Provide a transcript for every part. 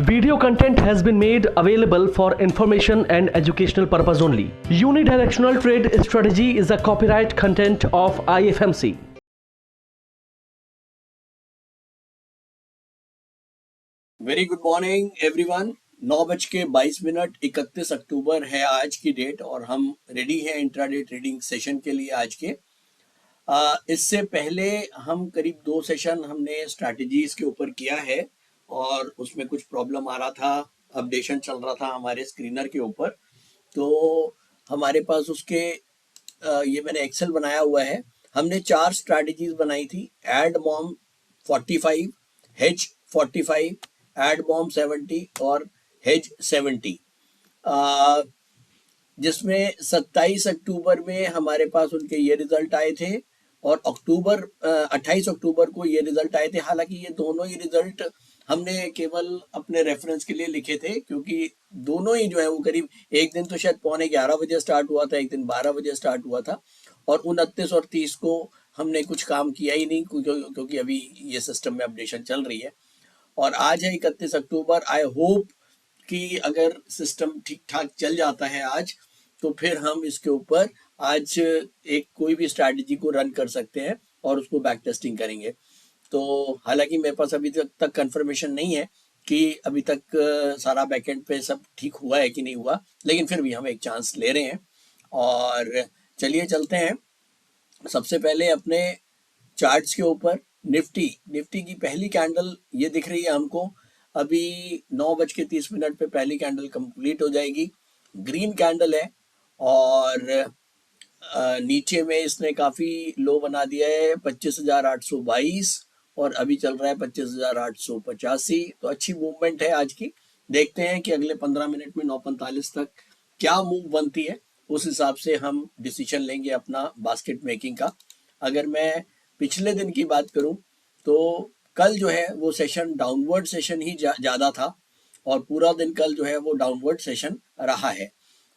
Video content has been made available for information and educational purpose only. Unidirectional trade strategy is a copyright content of IFMC. Very good morning everyone. 9:22 31 अक्टूबर है आज की date और हम ready हैं intraday trading session के लिए आज के। इससे पहले हम करीब 2 सेशन हमने स्ट्रैटेजीज के ऊपर किया है और उसमें कुछ प्रॉब्लम आ रहा था, अपडेशन चल रहा था हमारे स्क्रीनर के ऊपर। तो हमारे पास उसके ये मैंने एक्सेल बनाया हुआ है। हमने 4 स्ट्रैटेजीज बनाई थी, एड मॉम 45, हेज 45, एड बॉम्ब 70 और हेज 70, जिसमें 27 अक्टूबर में हमारे पास उनके ये रिजल्ट आए थे और 28 अक्टूबर को ये रिजल्ट आए थे। हालांकि ये दोनों ही रिजल्ट हमने केवल अपने रेफरेंस के लिए लिखे थे, क्योंकि दोनों ही जो है वो करीब एक दिन तो शायद 11:15 स्टार्ट हुआ था, एक दिन 12 बजे स्टार्ट हुआ था और 29 और 30 को हमने कुछ काम किया ही नहीं, क्योंकि अभी ये सिस्टम में अपडेशन चल रही है। और आज है 31 अक्टूबर। आई होप कि अगर सिस्टम ठीक ठाक चल जाता है आज, तो फिर हम इसके ऊपर आज एक कोई भी स्ट्रैटेजी को रन कर सकते हैं और उसको बैक टेस्टिंग करेंगे। तो हालांकि मेरे पास अभी तक कंफर्मेशन नहीं है कि अभी तक सारा बैकएंड पे सब ठीक हुआ है कि नहीं हुआ, लेकिन फिर भी हम एक चांस ले रहे हैं। और चलिए चलते हैं सबसे पहले अपने चार्ट्स के ऊपर। निफ्टी की पहली कैंडल ये दिख रही है हमको, अभी 9:30 पे पहली कैंडल कंप्लीट हो जाएगी। ग्रीन कैंडल है और नीचे में इसने काफी लो बना दिया है 25,822 और अभी चल रहा है 25,885। तो अच्छी मूवमेंट है आज की। देखते हैं कि अगले 15 मिनट में 9:45 तक क्या मूव बनती है, उस हिसाब से हम डिसीजन लेंगे अपना बास्केट मेकिंग का। अगर मैं पिछले दिन की बात करूं तो कल जो है वो सेशन डाउनवर्ड सेशन ही ज्यादा था और पूरा दिन कल जो है वो डाउनवर्ड सेशन रहा है।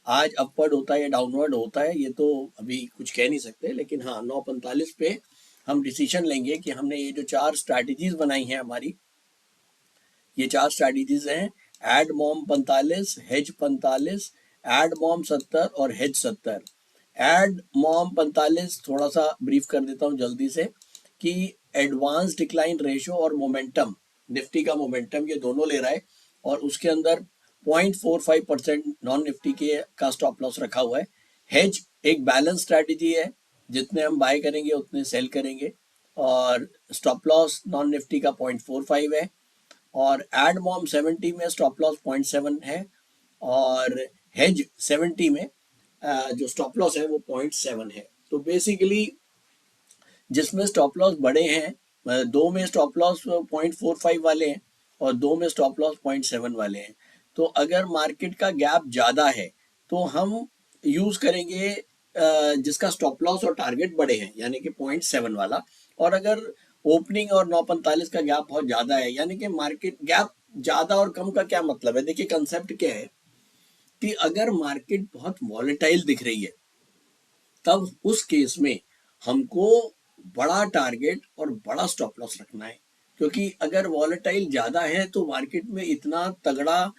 आज अपवर्ड होता है या डाउनवर्ड होता है ये तो अभी कुछ कह नहीं सकते, लेकिन हाँ 9:45 पे हम डिसीजन लेंगे कि हमने ये जो 4 स्ट्रैटेजीज बनाई हैं हमारी, ये 4 स्ट्रैटेजीज हैं, add mom 45, hedge 45, add mom 70 और हेज 70। एड मॉम 45 थोड़ा सा ब्रीफ कर देता हूँ जल्दी से कि एडवांस डिक्लाइन रेशो और मोमेंटम, निफ्टी का मोमेंटम ये दोनों ले रहा है और उसके अंदर 0.45% नॉन निफ्टी के का स्टॉप लॉस रखा हुआ है। हेज एक बैलेंस स्ट्रैटेजी है, जितने हम बाय करेंगे उतने सेल करेंगे और स्टॉप लॉस नॉन निफ्टी का 0.45 है और एड मॉम 70 में स्टॉप लॉस 0.7 है और हेज 70 में जो स्टॉप लॉस है वो 0.7 है। तो बेसिकली जिसमें स्टॉप लॉस बड़े हैं, 2 में स्टॉप लॉस 0.45 वाले हैं और 2 में स्टॉप लॉस 0.7 वाले हैं। तो अगर मार्केट का गैप ज़्यादा है तो हम यूज़ करेंगे जिसका स्टॉप लॉस और टारगेट बड़े हैं, यानी कि 0.7 वाला। और अगर ओपनिंग और 9:45 का गैप बहुत ज़्यादा है, यानी कि मार्केट गैप ज़्यादा और कम का क्या मतलब है, देखिए कंसेप्ट क्या है कि अगर मार्केट बहुत वॉलेटाइल दिख रही है तब उस केस में हमको बड़ा टारगेट और बड़ा स्टॉप लॉस रखना है, क्योंकि अगर वॉलेटाइल ज्यादा है तो मार्केट में इतना तगड़ा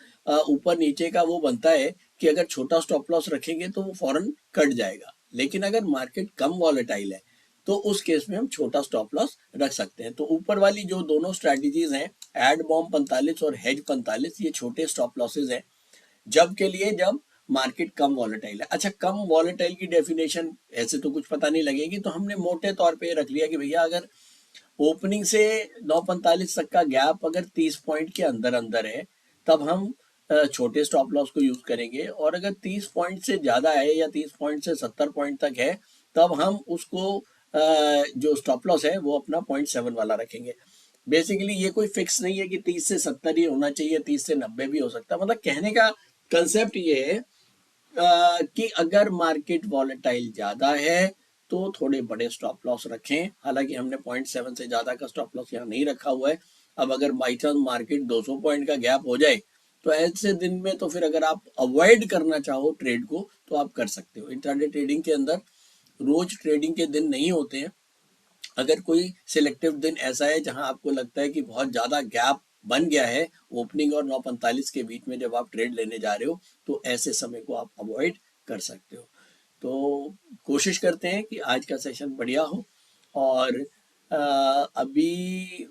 ऊपर नीचे का वो बनता है कि अगर छोटा स्टॉप लॉस रखेंगे तो वो फौरन कट जाएगा। लेकिन अगर मार्केट कम वॉलेटाइल है तो उस केस में हम छोटा स्टॉप लॉस रख सकते हैं। तो ऊपर वाली जो दोनों स्ट्रैटेजीज हैं, एड बॉम्ब 45 और हेज 45, ये छोटे स्टॉप लॉसेज हैं जब के लिए जब मार्केट कम वॉलेटाइल है। अच्छा, कम वॉलेटाइल की डेफिनेशन ऐसे तो कुछ पता नहीं लगेगी, तो हमने मोटे तौर पे रख लिया कि भैया अगर ओपनिंग से 9:45 तक का गैप अगर 30 पॉइंट के अंदर अंदर है तब हम छोटे स्टॉप लॉस को यूज करेंगे, और अगर 30 पॉइंट से ज्यादा है या 30 पॉइंट से 70 पॉइंट तक है तब हम उसको जो स्टॉप लॉस है वो अपना 0.7 वाला रखेंगे। बेसिकली ये कोई फिक्स नहीं है कि 30 से 70 ही होना चाहिए, 30 से 90 भी हो सकता है। मतलब कहने का कंसेप्ट ये है कि अगर मार्केट वॉलेटाइल ज्यादा है तो थोड़े बड़े स्टॉप लॉस रखें। हालांकि हमने 0.7 से ज्यादा का स्टॉप लॉस यहाँ नहीं रखा हुआ है। अब अगर बाई चांस मार्केट 200 पॉइंट का गैप हो जाए तो ऐसे दिन में तो फिर अगर आप अवॉइड करना चाहो ट्रेड को तो आप कर सकते हो। इंट्राडे ट्रेडिंग के अंदर रोज ट्रेडिंग के दिन नहीं होते हैं। अगर कोई सिलेक्टिव दिन ऐसा है जहां आपको लगता है कि बहुत ज्यादा गैप बन गया है ओपनिंग और 9:45 के बीच में जब आप ट्रेड लेने जा रहे हो, तो ऐसे समय को आप अवॉइड कर सकते हो। तो कोशिश करते हैं कि आज का सेशन बढ़िया हो। और अभी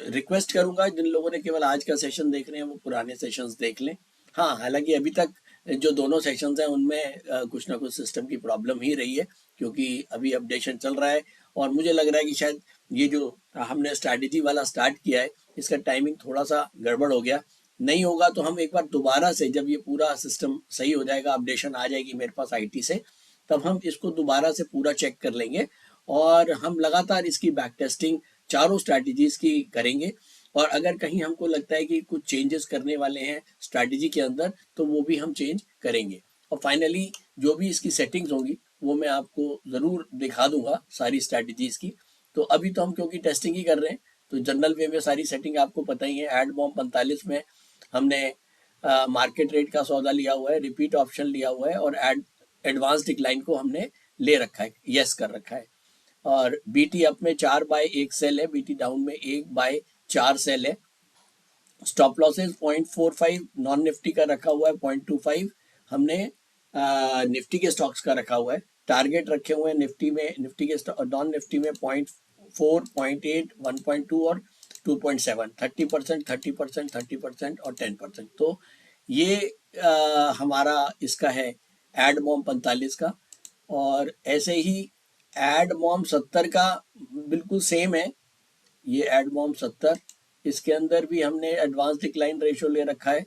रिक्वेस्ट करूंगा जिन लोगों ने केवल आज का सेशन देख रहे हैं वो पुराने सेशंस देख लें। हाँ, हालांकि अभी तक जो दोनों सेशंस हैं उनमें कुछ ना कुछ सिस्टम की प्रॉब्लम ही रही है, क्योंकि अभी अपडेशन चल रहा है और मुझे लग रहा है कि शायद ये जो हमने स्ट्रैटेजी वाला स्टार्ट किया है इसका टाइमिंग थोड़ा सा गड़बड़ हो गया। नहीं होगा तो हम एक बार दोबारा से, जब ये पूरा सिस्टम सही हो जाएगा, अपडेशन आ जाएगी मेरे पास आईटी से, तब हम इसको दोबारा से पूरा चेक कर लेंगे और हम लगातार इसकी बैक टेस्टिंग चारों स्ट्रैटेजीज की करेंगे। और अगर कहीं हमको लगता है कि कुछ चेंजेस करने वाले हैं स्ट्रैटेजी के अंदर, तो वो भी हम चेंज करेंगे। और फाइनली जो भी इसकी सेटिंग्स होंगी वो मैं आपको ज़रूर दिखा दूंगा सारी स्ट्रैटेजीज की। तो अभी तो हम क्योंकि टेस्टिंग ही कर रहे हैं, तो जनरल वे में सारी सेटिंग आपको पता ही है। एड बॉम्ब 45 में हमने मार्केट रेट का सौदा लिया हुआ है, रिपीट ऑप्शन लिया हुआ है और एडवांस डिक्लाइन को हमने ले रखा है, यस कर रखा है। और बीटी अप में 4/1 सेल है, बीटी डाउन में 1/4 सेल है। स्टॉप लॉसेस 0.45 नॉन निफ्टी का रखा हुआ है, 0.25 हमने निफ्टी के स्टॉक्स का रखा हुआ है। टारगेट रखे हुए हैं निफ्टी में, निफ्टी के नॉन निफ्टी में 0.4, 0.8, 1.2 और 2.7, 30%, 30%, 30% और 10%। तो ये हमारा इसका है एड बॉम्ब 45 का। और ऐसे ही एड बॉम्ब 70 का बिल्कुल सेम है, ये एड बॉम्ब 70, इसके अंदर भी हमने एडवांस डिक्लाइन रेशियो ले रखा है,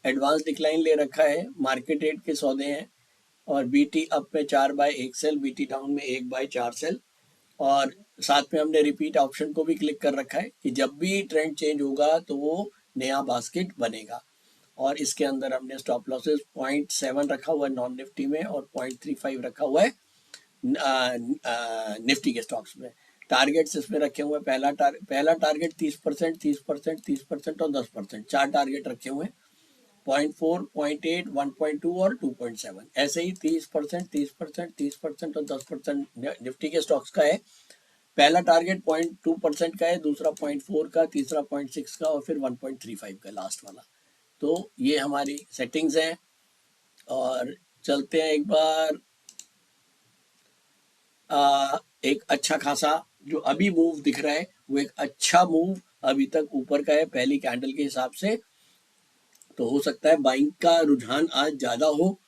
एडवांस डिक्लाइन ले रखा है, मार्केट रेट के सौदे हैं। और बीटी अप में 4/1 सेल, बीटी डाउन में 1/4 सेल। और साथ में हमने रिपीट ऑप्शन को भी क्लिक कर रखा है कि जब भी ट्रेंड चेंज होगा तो वो नया बास्केट बनेगा। और इसके अंदर हमने स्टॉप लॉसेस 0.7 रखा हुआ है नॉन निफ्टी में और 0.35 रखा हुआ है निफ्टी के स्टॉक्स में। टारगेट्स इसमें रखे हुए हैं, पहला टारगेट 30%, 30%, 30% और 10%, 4 टारगेट रखे हुए हैं, 0.4, 0.8, 1.2 और 2.7। ऐसे ही 30%, 30%, 30% और 10% निफ्टी के स्टॉक्स का है। पहला टारगेट 0.2% का है, दूसरा 0.4 का, तीसरा 0.6 का और फिर 1.35 का लास्ट वाला। तो ये हमारी सेटिंग्स हैं। और चलते हैं एक बार एक अच्छा खासा जो अभी मूव दिख रहा है वो एक अच्छा मूव अभी तक ऊपर का है पहली कैंडल के हिसाब से। तो हो सकता है बाइंग का रुझान आज ज़्यादा हो,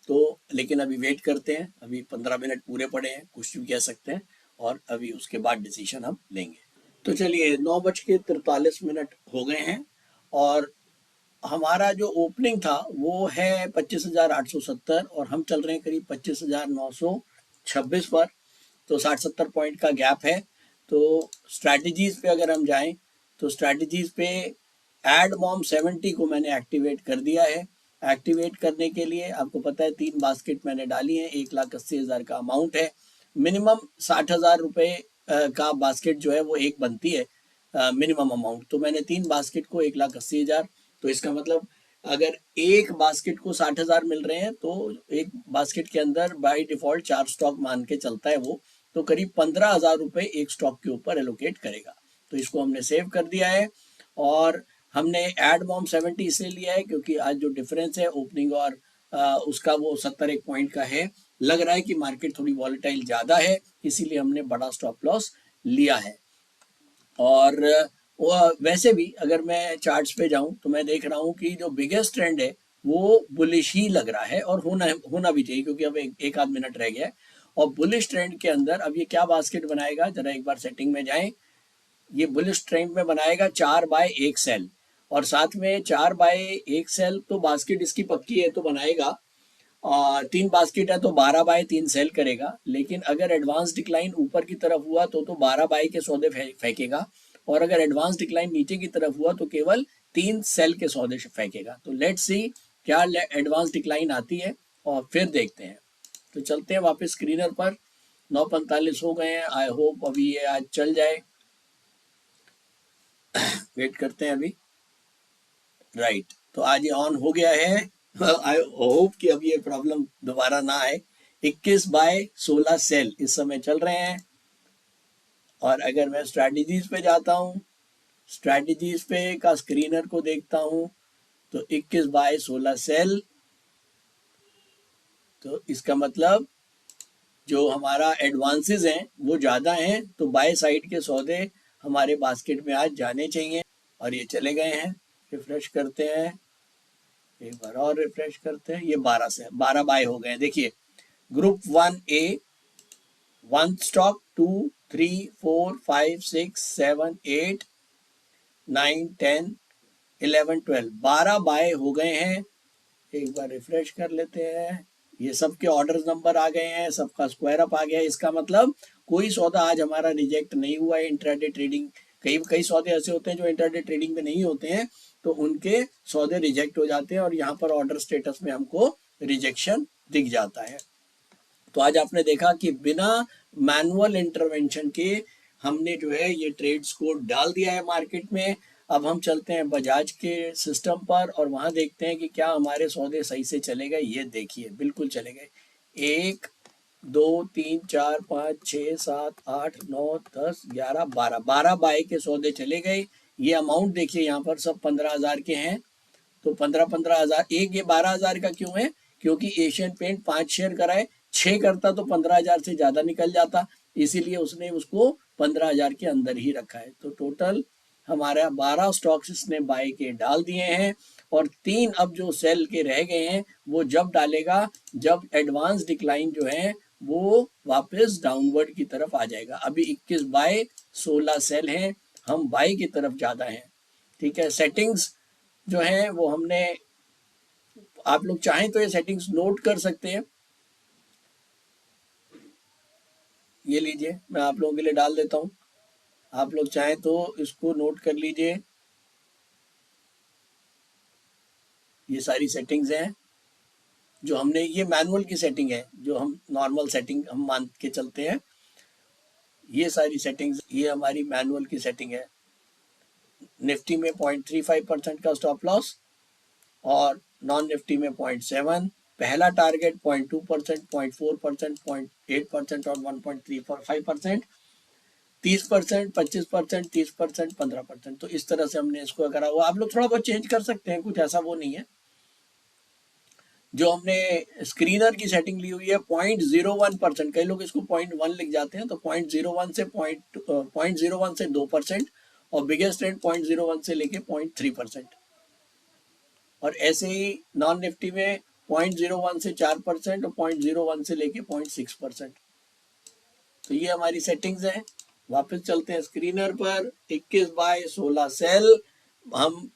तो लेकिन अभी वेट करते हैं, अभी 15 मिनट पूरे पड़े हैं, कुछ भी कह सकते हैं और अभी उसके बाद डिसीजन हम लेंगे। तो चलिए 9:43 हो गए हैं और हमारा जो ओपनिंग था वो है 25,870 और हम चल रहे हैं करीब 25,926 पर। तो 60-70 पॉइंट का गैप है। तो स्ट्रैटेजीज पे अगर हम जाएं तो स्ट्रैटेजीज पे एड बॉम्ब 70 को मैंने एक्टिवेट कर दिया है। एक्टिवेट करने के लिए आपको पता है 3 बास्केट मैंने डाली हैं, 1,80,000 का अमाउंट है। मिनिमम 60,000 रुपये का बास्केट जो है वो एक बनती है मिनिमम अमाउंट। तो मैंने 3 बास्केट को 1,80,000, तो इसका मतलब अगर एक बास्केट को 60,000 मिल रहे हैं तो एक बास्केट के अंदर बाय डिफॉल्ट 4 स्टॉक मान के चलता है वो, तो करीब 15,000 रुपये एक स्टॉक के ऊपर एलोकेट करेगा। तो इसको हमने सेव कर दिया है। और हमने एड बॉम्ब 70 इसलिए लिया है क्योंकि आज जो डिफरेंस है ओपनिंग और उसका वो 70 पॉइंट का है। लग रहा है कि मार्केट थोड़ी वॉलेटाइल ज़्यादा है, इसीलिए हमने बड़ा स्टॉप लॉस लिया है। और वैसे भी अगर मैं चार्ट्स पे जाऊं तो मैं देख रहा हूं कि जो बिगेस्ट ट्रेंड है वो बुलिश ही लग रहा है और होना भी चाहिए, क्योंकि अब एक आध मिनट रह गया है। और बुलिश ट्रेंड के अंदर अब ये क्या बास्केट बनाएगा, जरा एक बार सेटिंग में जाएं। ये बुलिश ट्रेंड में बनाएगा 4/1 सेल और साथ में 4/1 सेल, तो बास्केट इसकी पक्की है तो बनाएगा। 3 बास्केट है तो 12/3 सेल करेगा। लेकिन अगर एडवांस डिक्लाइन ऊपर की तरफ हुआ तो 12 के सौदे फेंकेगा और अगर एडवांस डिक्लाइन नीचे की तरफ हुआ तो केवल 3 सेल के सौदे फेंकेगा। तो लेट्स सी क्या एडवांस डिक्लाइन आती है और फिर देखते हैं। तो चलते हैं वापस स्क्रीनर पर। 9:45 हो गए हैं। आई होप अभी ये आज चल जाए। वेट करते हैं अभी। राइट, तो आज ये ऑन हो गया है। आई होप कि अब ये प्रॉब्लम दोबारा ना आए। 21/16 सेल इस समय चल रहे हैं। और अगर मैं स्ट्रैटेजीज पे जाता हूँ, स्ट्रैटेजीज पे का स्क्रीनर को देखता हूं तो 21 बाय 16 सेल, तो इसका मतलब जो हमारा एडवांसेस हैं वो ज़्यादा हैं, तो बाय साइड के सौदे हमारे बास्केट में आज जाने चाहिए और ये चले गए हैं। रिफ्रेश करते हैं, एक बार और रिफ्रेश करते हैं, ये 12 बाय हो गए। देखिए ग्रुप 1A 1 स्टॉक 2 3 4 5 6 7 8 9 10 11 12 12 बाय हो गए हैं। एक बार रिफ्रेश कर लेते हैं, ये सबके ऑर्डर्स नंबर आ गए हैं, सबका स्क्वायर अप आ गया है। इसका मतलब कोई सौदा आज हमारा रिजेक्ट नहीं हुआ है इंट्राडे ट्रेडिंग। कई कई सौदे ऐसे होते हैं जो इंट्राडे ट्रेडिंग में नहीं होते हैं, तो उनके सौदे रिजेक्ट हो जाते हैं और यहाँ पर ऑर्डर स्टेटस में हमको रिजेक्शन दिख जाता है। तो आज आपने देखा कि बिना मैनुअल इंटरवेंशन के हमने जो है ये ट्रेड्स को डाल दिया है मार्केट में। अब हम चलते हैं बजाज के सिस्टम पर और वहां देखते हैं कि क्या हमारे सौदे सही से चले गए। ये देखिए बिल्कुल चले गए, 1 2 3 4 5 6 7 8 9 10 11 12 12 बाय के सौदे चले गए। ये अमाउंट देखिए यहाँ पर सब 15,000 के हैं, तो 15,000 एक, ये 12,000 का क्यों है? क्योंकि एशियन पेंट 5 शेयर कराए, 6 करता तो 15,000 से ज्यादा निकल जाता, इसीलिए उसने उसको 15,000 के अंदर ही रखा है। तो टोटल हमारा 12 स्टॉक्स इसने बाय के डाल दिए हैं और 3 अब जो सेल के रह गए हैं वो जब डालेगा जब एडवांस डिक्लाइन जो है वो वापस डाउनवर्ड की तरफ आ जाएगा। अभी 21 बाय 16 सेल हैं, हम बाय की तरफ ज्यादा हैं। ठीक है, सेटिंग्स जो है वो हमने, आप लोग चाहें तो ये सेटिंग्स नोट कर सकते हैं। ये लीजिए, मैं आप लोगों के लिए डाल देता हूं, आप लोग चाहें तो इसको नोट कर लीजिए। ये सारी सेटिंग्स हैं जो हमने, ये मैनुअल की सेटिंग है, जो हम नॉर्मल सेटिंग हम मान के चलते हैं। ये सारी सेटिंग्स, ये हमारी मैनुअल की सेटिंग है। निफ्टी में 0.35% का स्टॉप लॉस और नॉन निफ्टी में 0.7, पहला टारगेट 0.2%, 0.4%, 0.8% और 1.35%, 30%, 25%, 30%, 15%। तो इस तरह से हमने इसको करा हुआ। आप लोग थोड़ा बहुत चेंज कर सकते हैं, कुछ ऐसा वो नहीं है। जो हमने स्क्रीनर की सेटिंग ली हुई है 0.01%, कई लोग इसको 0.1 लिख जाते हैं, तो 0.01 से 0.01 से 2% और बिगेस्ट ट्रेंड 0.01 से लेके 0.3%। और ऐसे ही नॉन निफ्टी में 0.01 से 4% और 0.01 से लेके 0.6%। तो ये हमारी सेटिंग्स है। वापस चलते हैं स्क्रीनर पर, 21 बाय 16 सेल, हम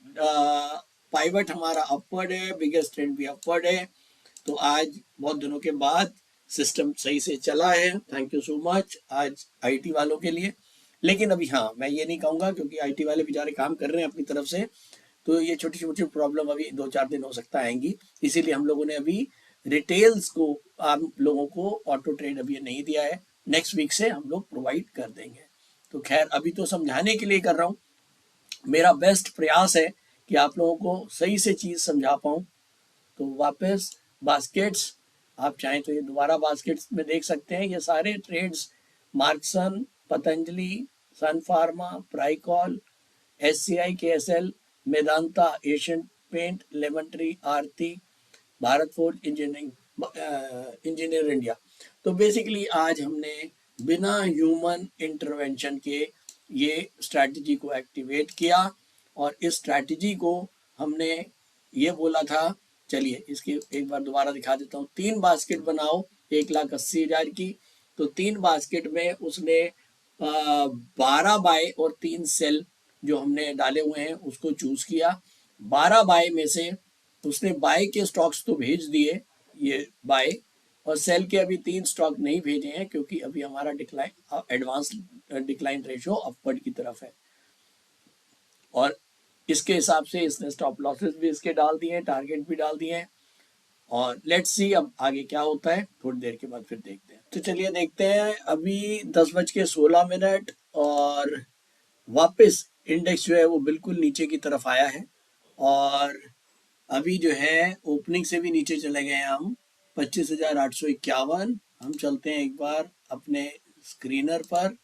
पाइवट हमारा अपवर्ड है, बिगेस्ट ट्रेंड भी अपवर्ड है। तो आज बहुत दिनों के बाद सिस्टम सही से चला है, थैंक यू सो मच आज आईटी वालों के लिए। लेकिन अभी हाँ, मैं ये नहीं कहूँगा क्योंकि आईटी वाले बेचारे काम कर रहे हैं अपनी तरफ से, तो ये छोटी छोटी प्रॉब्लम अभी 2-4 दिन हो सकता आएंगी, इसीलिए हम लोगों ने अभी रिटेल्स को, आप लोगों को ऑटो ट्रेड अभी नहीं दिया है, नेक्स्ट वीक से हम लोग प्रोवाइड कर देंगे। तो खैर अभी तो समझाने के लिए कर रहा हूँ, मेरा बेस्ट प्रयास है कि आप लोगों को सही से चीज़ समझा पाऊँ। तो वापस बास्केट्स, आप चाहें तो ये दोबारा बास्केट्स में देख सकते हैं, ये सारे trades Marksans, Patanjali, Sun Pharma, Pricol, SCI, KSL, Medanta, Asian Paint, Lemon Tree, Aarti, Bharat Forge, Engineers India. तो बेसिकली आज हमने बिना ह्यूमन इंटरवेंशन के ये स्ट्रैटेजी को एक्टिवेट किया और इस स्ट्रैटेजी को हमने ये बोला था, चलिए इसकी एक बार दोबारा दिखा देता हूँ। 3 बास्केट बनाओ 1,80,000 की, तो 3 बास्केट में उसने 12 बाय और 3 सेल जो हमने डाले हुए हैं उसको चूज किया। 12 बाय में से उसने बाय के स्टॉक्स तो भेज दिए, ये बाय, और सेल के अभी 3 स्टॉक नहीं भेजे हैं क्योंकि अभी हमारा decline, advance decline ratio upward की तरफ है। और इसके हिसाब से इसने स्टॉप लॉसेस भी इसके डाल दिए हैं, टारगेट भी डाल दिए हैं, और लेट्स सी अब आगे क्या होता है, थोड़ी देर के बाद फिर देखते हैं। तो चलिए देखते हैं, अभी 10:16 और वापस इंडेक्स जो है वो बिल्कुल नीचे की तरफ आया है और अभी जो है ओपनिंग से भी नीचे चले गए हैं हम, 25,851। हम चलते हैं एक बार अपने स्क्रीनर पर,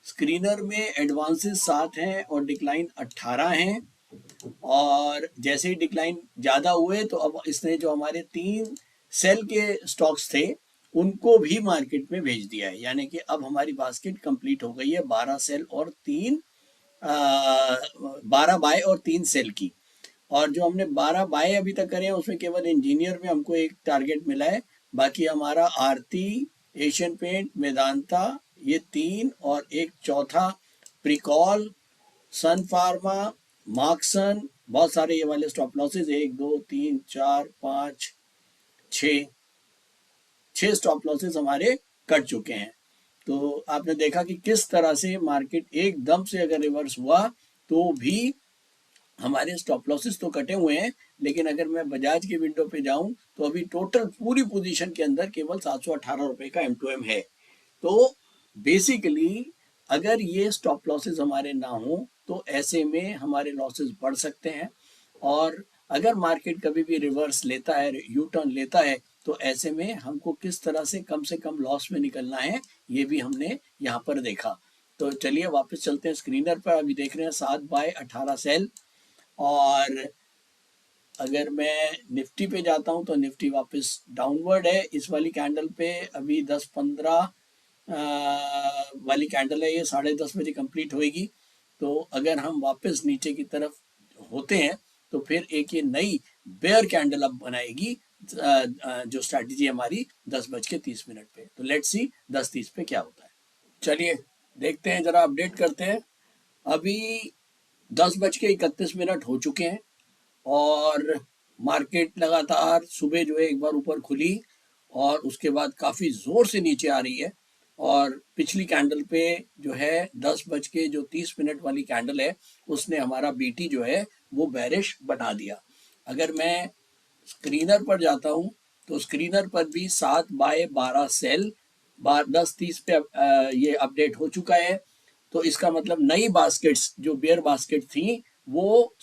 स्क्रीनर में एडवांसेस 7 हैं और डिक्लाइन 18 हैं, और जैसे ही डिक्लाइन ज़्यादा हुए तो अब इसने जो हमारे 3 सेल के स्टॉक्स थे उनको भी मार्केट में भेज दिया है, यानी कि अब हमारी बास्केट कंप्लीट हो गई है 12 सेल और 12 बाय और 3 सेल की। और जो हमने 12 बाय अभी तक करे हैं उसमें केवल इंजीनियर में हमको एक टारगेट मिला है, बाकी हमारा आरती, एशियन पेंट, वेदांता, ये 3 और एक चौथा प्रिकॉल, सन फार्मा, मार्क्सन, बहुत सारे ये वाले स्टॉप लॉसेस 1 2 3 4 5 6 स्टॉप लॉसेस हमारे कट चुके हैं। तो आपने देखा कि किस तरह से मार्केट एकदम से अगर रिवर्स हुआ तो भी हमारे स्टॉप लॉसेस तो कटे हुए हैं, लेकिन अगर मैं बजाज के विंडो पे जाऊं तो अभी टोटल पूरी पोजीशन के अंदर केवल 718 रुपए का M2M है। तो बेसिकली अगर ये स्टॉप लॉसेस हमारे ना हो तो ऐसे में हमारे लॉसेस बढ़ सकते हैं, और अगर मार्केट कभी भी रिवर्स लेता है, यू टर्न लेता है, तो ऐसे में हमको किस तरह से कम लॉस में निकलना है ये भी हमने यहाँ पर देखा। तो चलिए वापस चलते हैं स्क्रीनर पर। अभी देख रहे हैं 7 बाय 18 सेल, और अगर मैं निफ्टी पे जाता हूं तो निफ्टी वापस डाउनवर्ड है इस वाली कैंडल पे। अभी 10-15 वाली कैंडल है, ये 10:30 बजे कंप्लीट होएगी। तो अगर हम वापस नीचे की तरफ होते हैं तो फिर एक ये नई बेयर कैंडल अब बनाएगी जो स्ट्रैटेजी हमारी 10:30 पे। तो लेट्स सी 10:30 पे क्या होता है। चलिए देखते हैं, जरा अपडेट करते हैं। अभी 10:31 हो चुके हैं और मार्केट लगातार सुबह जो है एक बार ऊपर खुली और उसके बाद काफ़ी ज़ोर से नीचे आ रही है, और पिछली कैंडल पे जो है 10:30 वाली कैंडल है उसने हमारा बीटी जो है वो बेरिश बना दिया। अगर मैं स्क्रीनर पर जाता हूँ तो स्क्रीनर पर भी 7 बाय 12 सेल 10:30 पे ये अपडेट हो चुका है। तो इसका मतलब नई बास्केट्स जो बेयर बास्केट थी वो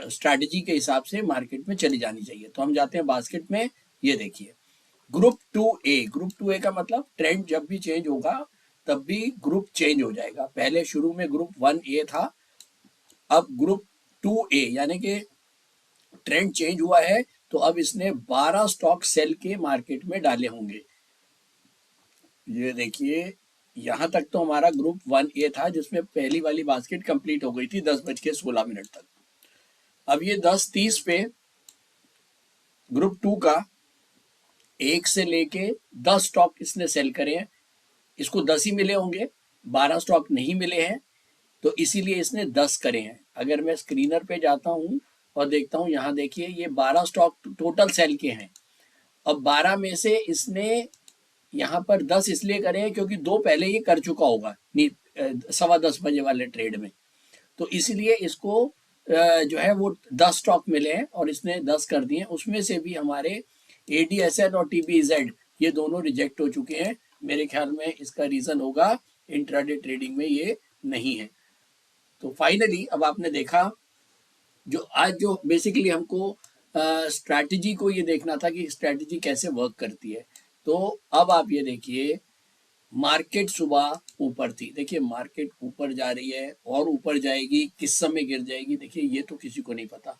स्ट्रैटेजी के हिसाब से मार्केट में चली जानी चाहिए। तो हम जाते हैं बास्केट में। ये देखिए ग्रुप 2A, ग्रुप 2A का मतलब ट्रेंड जब भी चेंज होगा तब भी ग्रुप चेंज हो जाएगा। पहले शुरू में ग्रुप 1A था, अब ग्रुप 2A, यानी कि ट्रेंड चेंज हुआ है तो अब इसने 12 स्टॉक सेल के मार्केट में डाले होंगे। ये देखिए यहां तक तो हमारा ग्रुप 1A था जिसमें पहली वाली बास्केट कंप्लीट हो गई थी 10:16 तक। अब ये 10:30 पे ग्रुप 2 का 1 से लेके 10 स्टॉक इसने सेल करे हैं। इसको 10 ही मिले होंगे, 12 स्टॉक नहीं मिले हैं, तो इसीलिए इसने 10 करे हैं। अगर मैं स्क्रीनर पे जाता हूं और देखता हूं, यहाँ देखिए ये 12 स्टॉक टोटल सेल के हैं। अब 12 में से इसने यहाँ पर 10 इसलिए करे हैं क्योंकि 2 पहले ये कर चुका होगा 10:15 बजे वाले ट्रेड में, तो इसीलिए इसको जो है वो 10 स्टॉक मिले हैं और इसने 10 कर दिए। उसमें से भी हमारे ADSL और TBZ ये दोनों रिजेक्ट हो चुके हैं। मेरे ख्याल में इसका रीज़न होगा इंट्राडे ट्रेडिंग में ये नहीं है। तो फाइनली अब आपने देखा जो आज जो बेसिकली हमको स्ट्रैटेजी को ये देखना था कि स्ट्रैटेजी कैसे वर्क करती है। तो अब आप ये देखिए मार्केट सुबह ऊपर थी, देखिए मार्केट ऊपर जा रही है और ऊपर जाएगी, किस समय गिर जाएगी देखिए ये तो किसी को नहीं पता।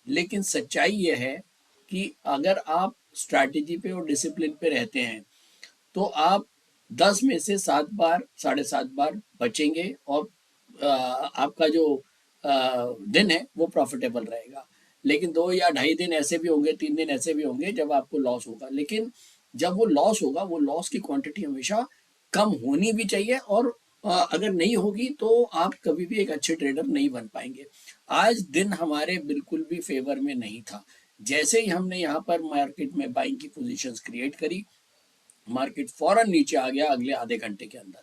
लेकिन सच्चाई ये है कि अगर आप स्ट्रैटेजी पे और डिसिप्लिन पे रहते हैं तो आप 10 में से 7 बार 7.5 बार बचेंगे और आपका जो दिन है वो प्रॉफिटेबल रहेगा। लेकिन 2 या 2.5 दिन ऐसे भी होंगे, 3 दिन ऐसे भी होंगे जब आपको लॉस होगा। लेकिन जब वो लॉस होगा वो लॉस की क्वांटिटी हमेशा कम होनी भी चाहिए, और अगर नहीं होगी तो आप कभी भी एक अच्छे ट्रेडर नहीं बन पाएंगे। आज दिन हमारे बिल्कुल भी फेवर में नहीं था। जैसे ही हमने यहाँ पर मार्केट में बाइंग की पोजीशंस क्रिएट करी, मार्केट फौरन नीचे आ गया अगले आधे घंटे के अंदर,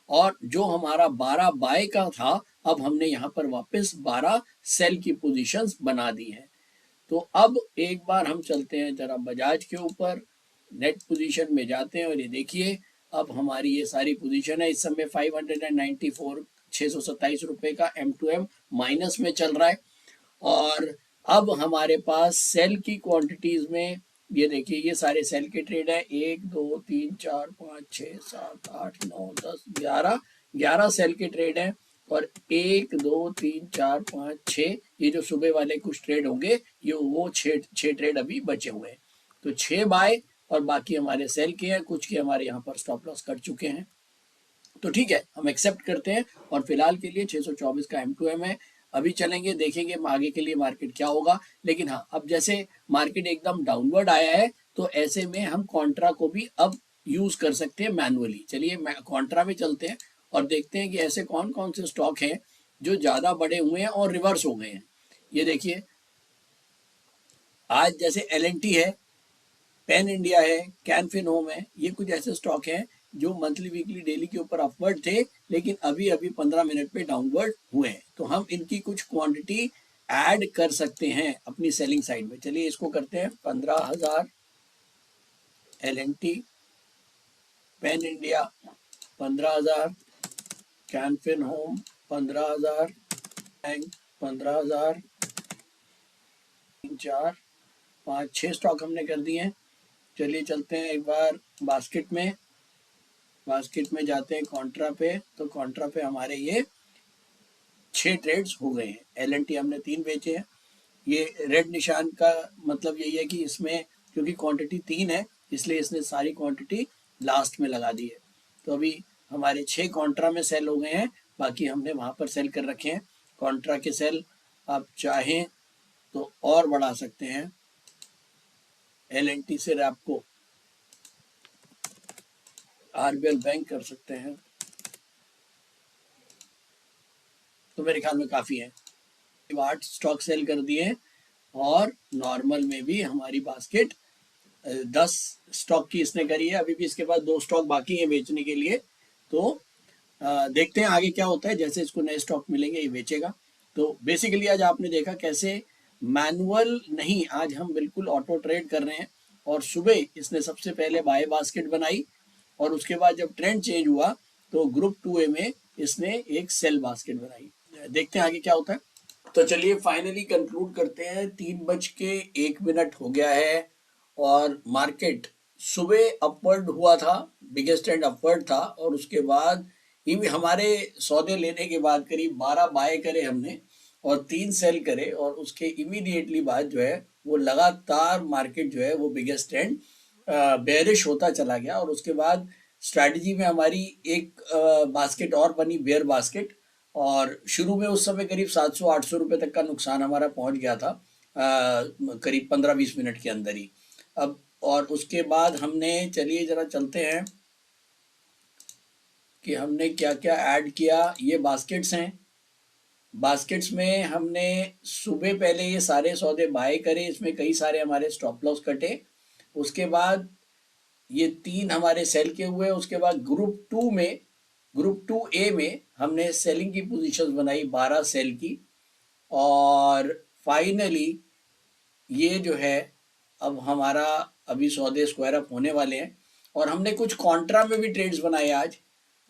और जो हमारा 12 बाय का था अब हमने यहाँ पर वापस 12 सेल की पोजीशंस बना दी हैं। तो अब एक बार हम चलते हैं जरा बजाज के ऊपर, नेट पोजीशन में जाते हैं और ये देखिए अब हमारी ये सारी पोजीशन है। इस समय 627 रुपए का M2M माइनस में चल रहा है, और अब हमारे पास सेल की क्वांटिटीज में ये देखिए ये सारे सेल के ट्रेड है। 1 2 3 4 5 6 7 8 9 10 11 11 सेल के ट्रेड हैं और 1 2 3 4 5 6 ये जो सुबह वाले कुछ ट्रेड होंगे ये वो छः ट्रेड अभी बचे हुए हैं। तो 6 बाय और बाकी हमारे सेल के हैं, कुछ के हमारे यहाँ पर स्टॉप लॉस कट चुके हैं। तो ठीक है, हम एक्सेप्ट करते हैं और फिलहाल के लिए 624 का M2M है। अभी चलेंगे, देखेंगे आगे के लिए मार्केट क्या होगा। लेकिन हाँ, अब जैसे मार्केट एकदम डाउनवर्ड आया है तो ऐसे में हम कॉन्ट्रा को भी अब यूज कर सकते हैं मैनुअली। चलिए कॉन्ट्रा में चलते हैं और देखते हैं कि ऐसे कौन कौन से स्टॉक हैं जो ज्यादा बड़े हुए हैं और रिवर्स हो गए हैं। ये देखिए, आज जैसे L&T है, पेन इंडिया है, कैन फिन होम है, ये कुछ ऐसे स्टॉक हैं जो मंथली वीकली डेली के ऊपर अपवर्ड थे लेकिन अभी अभी 15 मिनट पे डाउनवर्ड हुए हैं। तो हम इनकी कुछ क्वांटिटी ऐड कर सकते हैं अपनी सेलिंग साइड में। चलिए इसको करते हैं 15,000, L&T, pen India 15,000, Can Fin Home 15,000, bank 15,000, 3 4 5 6 stock हमने कर दिए हैं। चलिए चलते हैं एक बार बास्केट में जाते हैं कॉन्ट्रा पे। तो कॉन्ट्रा पे हमारे ये 6 ट्रेड्स हो गए हैं। L&T हमने 3 बेचे हैं। ये रेड निशान का मतलब यही है कि इसमें क्योंकि क्वांटिटी 3 है इसलिए इसने सारी क्वांटिटी लास्ट में लगा दी है। तो अभी हमारे 6 कॉन्ट्रा में सेल हो गए हैं, बाकी हमने वहां पर सेल कर रखे हैं। कॉन्ट्रा के सेल आप चाहें तो और बढ़ा सकते हैं। L&T से रैपको, RBL बैंक कर सकते हैं। तो मेरे ख्याल में काफ़ी है। 8 स्टॉक सेल कर दिए और नॉर्मल में भी हमारी बास्केट 10 स्टॉक की इसने करी है। अभी भी इसके पास 2 स्टॉक बाकी हैं बेचने के लिए। तो देखते हैं आगे क्या होता है। जैसे इसको नए स्टॉक मिलेंगे ये बेचेगा। तो बेसिकली आज आपने देखा कैसे मैनुअल नहीं, आज हम बिल्कुल ऑटो ट्रेड कर रहे हैं। और सुबह इसने सबसे पहले बाय बास्केट बनाई और उसके बाद जब ट्रेंड चेंज हुआ तो ग्रुप 2A में इसने एक सेल बास्केट बनाई। देखते हैं आगे क्या होता है। तो चलिए फाइनली कंक्लूड करते हैं। 3:01 हो गया है और मार्केट सुबह अपवर्ड हुआ था, बिगेस्ट ट्रेंड अपवर्ड था और उसके बाद हमारे सौदे लेने के बाद करीब 12 बाय करे हमने और 3 सेल करे और उसके इमीडिएटली बाद जो है वो लगातार मार्केट जो है वो बिगेस्ट ट्रेंड बेयरिश होता चला गया। और उसके बाद स्ट्रैटेजी में हमारी एक बास्केट और बनी, बेयर बास्केट। और शुरू में उस समय करीब 700-800 रुपए तक का नुकसान हमारा पहुंच गया था करीब 15-20 मिनट के अंदर ही। अब और उसके बाद हमने, चलिए जरा चलते हैं कि हमने क्या क्या ऐड किया। ये बास्केट्स हैं। बास्केट्स में हमने सुबह पहले ये सारे सौदे बाय करे, इसमें कई सारे हमारे स्टॉप लॉस कटे। उसके बाद ये 3 हमारे सेल के हुए। उसके बाद ग्रुप 2A में हमने सेलिंग की पोजीशंस बनाई 12 सेल की। और फाइनली ये जो है अब हमारा अभी सौदे स्क्वायर अप होने वाले हैं। और हमने कुछ कॉन्ट्रा में भी ट्रेड्स बनाए आज।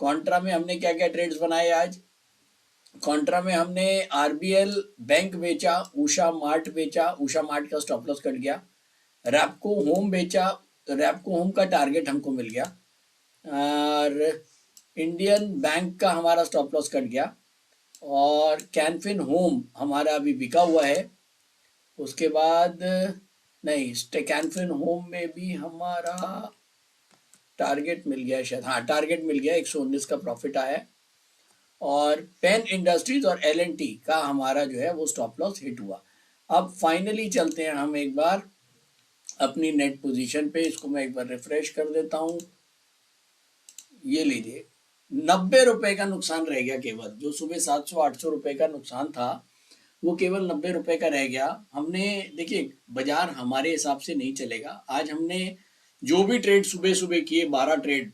कॉन्ट्रा में हमने क्या क्या ट्रेड्स बनाए आज। कॉन्ट्रा में हमने RBL बैंक बेचा, उषा मार्ट बेचा, उषा मार्ट का स्टॉप लॉस कट गया। रैपको होम बेचा, रैपको होम का टारगेट हमको मिल गया। और इंडियन बैंक का हमारा स्टॉप लॉस कट गया। और कैनफिन होम हमारा अभी बिका हुआ है। उसके बाद नहीं, कैनफिन होम में भी हमारा टारगेट मिल गया शायद, हाँ टारगेट मिल गया, 119 का प्रॉफिट आया है। और पेन इंडस्ट्रीज और L&T का हमारा जो है वो स्टॉप लॉस हिट हुआ। अब फाइनली चलते हैं हम एक बार अपनी नेट पोजीशन पे। इसको मैं एक बार रिफ्रेश कर देता हूँ। ये लीजिए, 90 रुपए का नुकसान रह गया केवल। जो सुबह 700-800 रुपए का नुकसान था वो केवल 90 रुपए का रह गया। हमने, देखिए बाजार हमारे हिसाब से नहीं चलेगा। आज हमने जो भी ट्रेड सुबह सुबह किए 12 ट्रेड,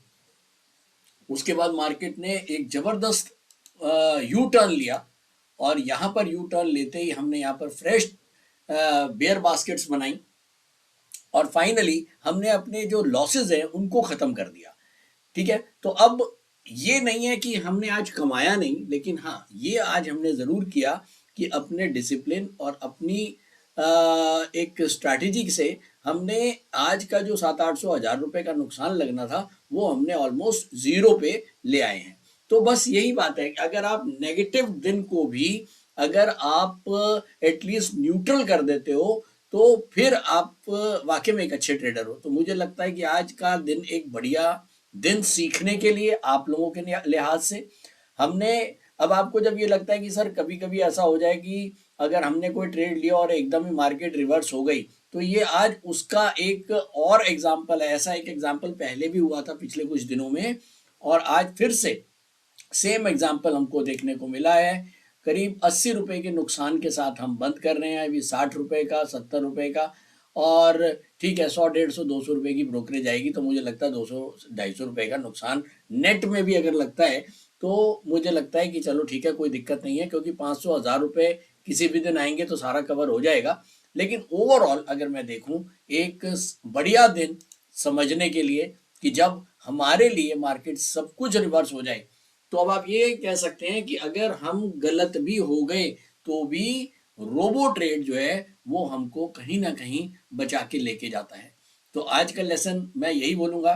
उसके बाद मार्केट ने एक जबरदस्त यू टर्न लिया। और यहाँ पर यू टर्न लेते ही हमने यहाँ पर फ्रेश बेयर बास्केट्स बनाई और फाइनली हमने अपने जो लॉसेस हैं उनको खत्म कर दिया। ठीक है, तो अब ये नहीं है कि हमने आज कमाया नहीं, लेकिन हाँ ये आज हमने जरूर किया कि अपने डिसिप्लिन और अपनी एक स्ट्रैटेजी से हमने आज का जो 700-800 हज़ार रुपए का नुकसान लगना था वो हमने ऑलमोस्ट 0 पे ले आए हैं। तो बस यही बात है कि अगर आप नेगेटिव दिन को भी अगर आप एटलीस्ट न्यूट्रल कर देते हो तो फिर आप वाकई में एक अच्छे ट्रेडर हो। तो मुझे लगता है कि आज का दिन एक बढ़िया दिन सीखने के लिए आप लोगों के लिहाज से हमने, अब आपको जब ये लगता है कि सर कभी कभी ऐसा हो जाए कि अगर हमने कोई ट्रेड लिया और एकदम ही मार्केट रिवर्स हो गई, तो ये आज उसका एक और एग्जाम्पल है। ऐसा एक एग्जाम्पल पहले भी हुआ था पिछले कुछ दिनों में, और आज फिर से सेम एग्जाम्पल हमको देखने को मिला है। करीब 80 रुपए के नुकसान के साथ हम बंद कर रहे हैं अभी, 60 रुपए का, 70 रुपए का, और ठीक है 100, 150, 200 रुपए की ब्रोकरेज आएगी, तो मुझे लगता है 200, 250 रुपए का नुकसान नेट में भी अगर लगता है तो मुझे लगता है कि चलो ठीक है, कोई दिक्कत नहीं है, क्योंकि 500, 1000 रुपए किसी भी दिन आएंगे तो सारा कवर हो जाएगा। लेकिन ओवरऑल अगर मैं देखूं, एक बढ़िया दिन समझने के लिए कि जब हमारे लिए मार्केट सब कुछ रिवर्स हो जाए, तो अब आप ये कह सकते हैं कि अगर हम गलत भी हो गए तो भी रोबो ट्रेड जो है वो हमको कहीं ना कहीं बचा के लेके जाता है। तो आज का लेसन मैं यही बोलूंगा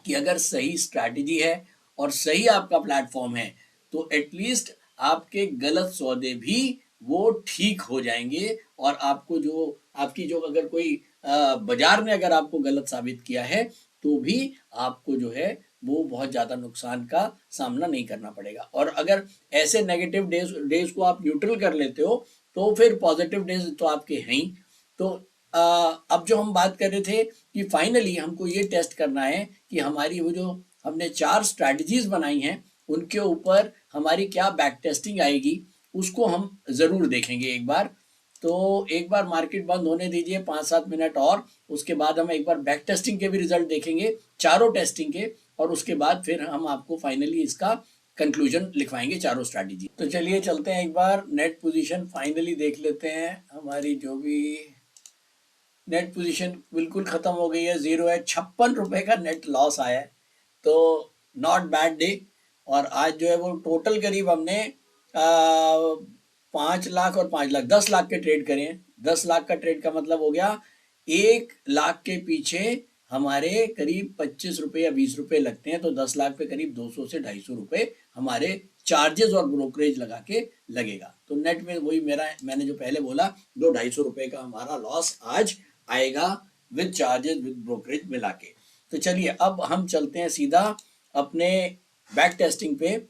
कि अगर सही स्ट्रैटेजी है और सही आपका प्लेटफॉर्म है तो एटलीस्ट आपके गलत सौदे भी वो ठीक हो जाएंगे, और आपको जो आपकी जो अगर कोई बाजार ने अगर आपको गलत साबित किया है तो भी आपको जो है वो बहुत ज्यादा नुकसान का सामना नहीं करना पड़ेगा। और अगर ऐसे नेगेटिव डेज को आप न्यूट्रल कर लेते हो तो फिर पॉजिटिव डेज तो आपके हैं ही। तो अब जो हम बात कर रहे थे कि फाइनली हमको ये टेस्ट करना है कि हमारी वो जो हमने 4 स्ट्रैटेजीज बनाई हैं उनके ऊपर हमारी क्या बैक टेस्टिंग आएगी, उसको हम जरूर देखेंगे एक बार। तो एक बार मार्केट बंद होने दीजिए 5-7 मिनट और, उसके बाद हम एक बार बैक टेस्टिंग के भी रिजल्ट देखेंगे, चारों टेस्टिंग के, और उसके बाद फिर हम आपको फाइनली इसका कंक्लूजन लिखवाएंगे चारों स्ट्रैटेजी। तो चलिए चलते हैं एक बार नेट पोजीशन फाइनली देख लेते हैं। हमारी जो भी नेट पोजीशन बिल्कुल खत्म हो गई है, जीरो है, 56 रुपए का नेट लॉस आया है, तो नॉट बैड डे। और आज जो है वो टोटल करीब हमने 5 लाख और 5 लाख 10 लाख के ट्रेड करे हैं। 10 लाख का ट्रेड का मतलब हो गया 1 लाख के पीछे हमारे करीब 25 रुपए या 20 रुपए लगते हैं, तो 10 लाख पे करीब 200 से 250 रुपए हमारे चार्जेस और ब्रोकरेज लगा के लगेगा। तो नेट में वही मेरा, मैंने जो पहले बोला, 200-250 रुपए का हमारा लॉस आज आएगा विद चार्जेस विद ब्रोकरेज मिला के। तो चलिए अब हम चलते हैं सीधा अपने बैक टेस्टिंग पे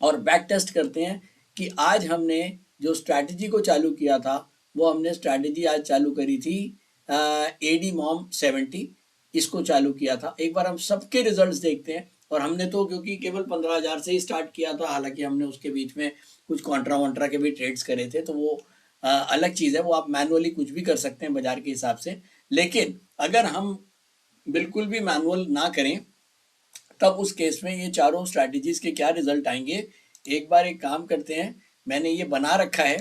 और बैक टेस्ट करते हैं कि आज हमने जो स्ट्रैटेजी को चालू किया था वो हमने स्ट्रैटेजी आज चालू करी थी एडी मॉम 70, इसको चालू किया था। एक बार हम सबके रिजल्ट्स देखते हैं। और हमने तो क्योंकि केवल 15,000 से ही स्टार्ट किया था, हालांकि हमने उसके बीच में कुछ कॉन्ट्रा वॉन्ट्रा के भी ट्रेड्स करे थे, तो वो अलग चीज़ है, वो आप मैनुअली कुछ भी कर सकते हैं बाजार के हिसाब से। लेकिन अगर हम बिल्कुल भी मैनुअल ना करें तब उस केस में ये चारों स्ट्रैटेजीज के क्या रिजल्ट आएंगे, एक बार एक काम करते हैं, मैंने ये बना रखा है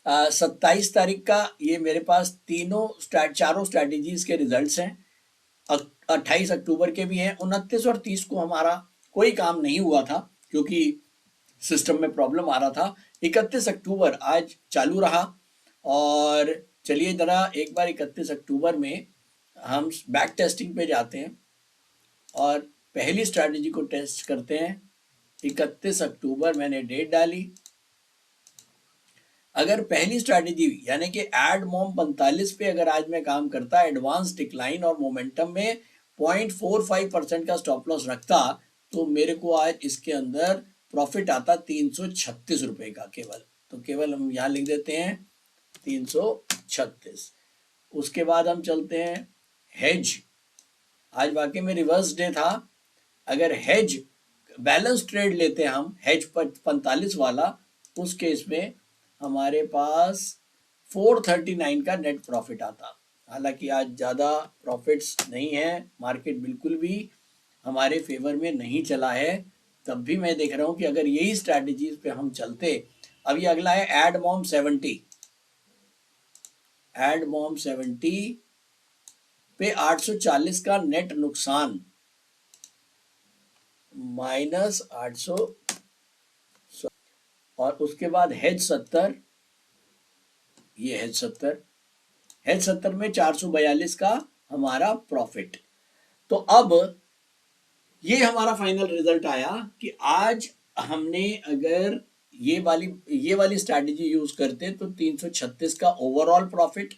27 तारीख का, ये मेरे पास चारों स्ट्रैटेजीज के रिजल्ट्स हैं। 28 अक्टूबर के भी हैं। 29 और 30 को हमारा कोई काम नहीं हुआ था क्योंकि सिस्टम में प्रॉब्लम आ रहा था। 31 अक्टूबर आज चालू रहा। और चलिए जरा एक बार 31 अक्टूबर में हम बैक टेस्टिंग पे जाते हैं और पहली स्ट्रैटेजी को टेस्ट करते हैं। 31 अक्टूबर मैंने डेट डाली। अगर पहली स्ट्रैटेजी यानी कि एड मॉम 45 पे अगर आज मैं काम करता, एडवांस डिक्लाइन और मोमेंटम में 0.45% का स्टॉप लॉस रखता, तो मेरे को आज इसके अंदर प्रॉफिट आता 336 रुपए का केवल। तो केवल हम यहाँ लिख देते हैं 336। उसके बाद हम चलते हैं हेज। आज वाकई में रिवर्स डे था। अगर हेज बैलेंस ट्रेड लेते हैं हम हेज 45 वाला, उस केस में हमारे पास 439 का नेट प्रॉफिट आता। हालांकि आज ज़्यादा प्रॉफिट्स नहीं है, मार्केट बिल्कुल भी हमारे फेवर में नहीं चला है, तब भी मैं देख रहा हूँ कि अगर यही स्ट्रैटेजीज पे हम चलते। अब ये अगला है एड मॉम 70। एड मॉम 70 पे 840 का नेट नुकसान, -800। और उसके बाद हेज 70, ये हेज 70, हेज 70 में 442 का हमारा प्रॉफिट। तो अब ये हमारा फाइनल रिजल्ट आया कि आज हमने अगर ये वाली स्ट्रैटेजी यूज करते तो 336 का ओवरऑल प्रॉफिट,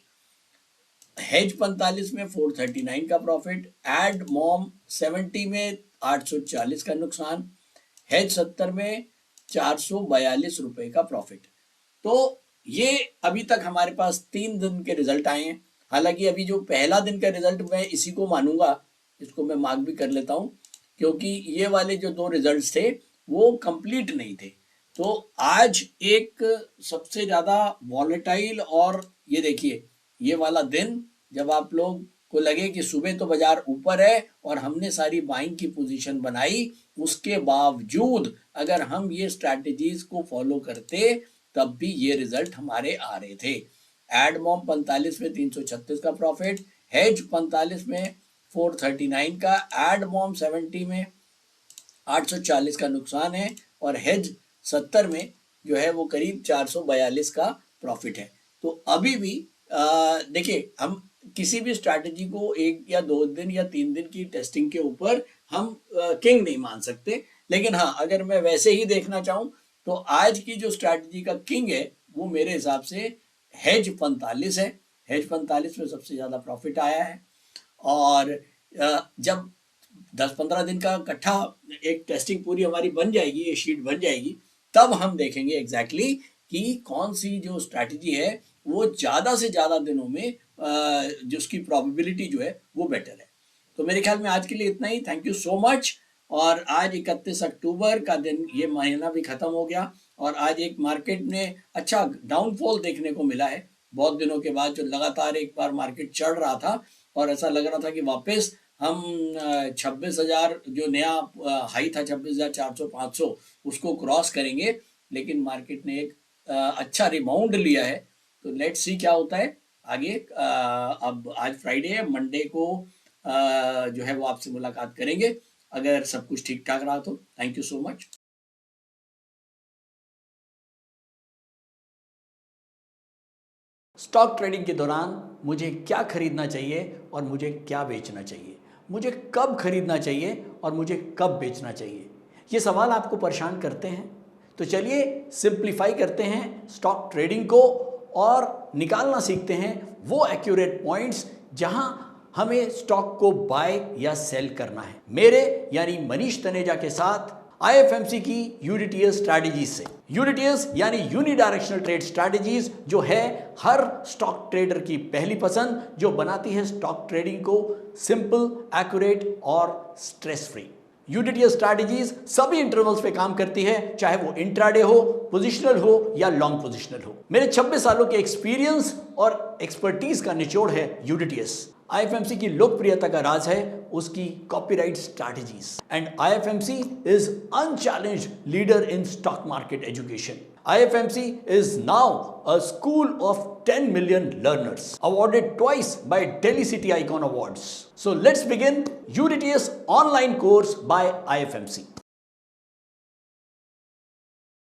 हेज 45 में 439 का प्रॉफिट, एड मॉम 70 में 840 का नुकसान, हेज 70 में 442 रुपए का प्रॉफिट। तो ये अभी तक हमारे पास 3 दिन के रिजल्ट आए हैं। हालांकि अभी जो पहला दिन का रिजल्ट मैं इसी को मानूंगा, इसको मैं मार्क भी कर लेता हूं, क्योंकि ये वाले जो 2 रिजल्ट्स थे वो कंप्लीट नहीं थे। तो आज एक सबसे ज्यादा वॉलेटाइल, और ये देखिए ये वाला दिन जब आप लोग को लगे कि सुबह तो बाजार ऊपर है और हमने सारी बाइंग की पोजीशन बनाई, उसके बावजूद अगर हम ये स्ट्रैटेजीज को फॉलो करते तब भी ये रिजल्ट हमारे आ रहे थे। एडमॉम 45 में 336 का प्रॉफिट, हेज 45 में 439 का, एडमॉम 70 में 840 का नुकसान है, और हेज 70 में जो है वो करीब 442 का प्रॉफिट है। तो अभी भी देखिए, हम किसी भी स्ट्रैटेजी को 1 या 2 दिन या 3 दिन की टेस्टिंग के ऊपर हम किंग नहीं मान सकते। लेकिन हाँ, अगर मैं वैसे ही देखना चाहूँ तो आज की जो स्ट्रैटेजी का किंग है वो मेरे हिसाब से हेज 45 है। हेज 45 में सबसे ज्यादा प्रॉफिट आया है, और जब 10-15 दिन का इकट्ठा एक टेस्टिंग पूरी हमारी बन जाएगी, ये शीट बन जाएगी, तब हम देखेंगे एग्जैक्टली कि कौन सी जो स्ट्रैटेजी है वो ज्यादा से ज्यादा दिनों में जिसकी प्रोबेबिलिटी जो है वो बेटर है। तो मेरे ख्याल में आज के लिए इतना ही। Thank you so much. और आज 31 अक्टूबर का दिन, ये महीना भी खत्म हो गया, और आज एक मार्केट में अच्छा डाउनफॉल देखने को मिला है। बहुत दिनों के बाद जो लगातार एक बार मार्केट चढ़ रहा था और ऐसा लग रहा था कि वापस हम 26,000 जो नया हाई था 26,400-500 उसको क्रॉस करेंगे, लेकिन मार्केट ने एक अच्छा रिबाउंड लिया है। तो लेट्स सी क्या होता है आगे। अब आज फ्राइडे है, मंडे को जो है वो आपसे मुलाकात करेंगे अगर सब कुछ ठीक ठाक रहा तो। Thank you so much. Stock trading के दौरान मुझे क्या खरीदना चाहिए और मुझे क्या बेचना चाहिए, मुझे कब खरीदना चाहिए और मुझे कब बेचना चाहिए, ये सवाल आपको परेशान करते हैं। तो चलिए सिंप्लीफाई करते हैं स्टॉक ट्रेडिंग को और निकालना सीखते हैं वो एक्यूरेट पॉइंट्स जहां हमें स्टॉक को बाय या सेल करना है। मेरे यानी मनीष तनेजा के साथ IFMC की यूडीटीएस स्ट्रैटेजीज से। यूडीटीएस यानी यूनिडायरेक्शनल ट्रेड स्ट्रैटेजीज, जो है हर स्टॉक ट्रेडर की पहली पसंद, जो बनाती है स्टॉक ट्रेडिंग को सिंपल, एक्यूरेट और स्ट्रेस फ्री। यूडीटीएस स्ट्रैटेजीज सभी इंटरवल्स पे काम करती है, चाहे वो इंट्राडे हो, पोजिशनल हो या लॉन्ग पोजिशनल हो। मेरे 26 सालों के एक्सपीरियंस और एक्सपर्टीज का निचोड़ है यूडीटीएस। IFMC की लोकप्रियता का राज है उसकी copyright strategies, and IFMC is unchallenged leader in stock market education. IFMC is now a school of 10 million learners, awarded twice by Delhi City Icon Awards. So let's begin UDTS online course by IFMC.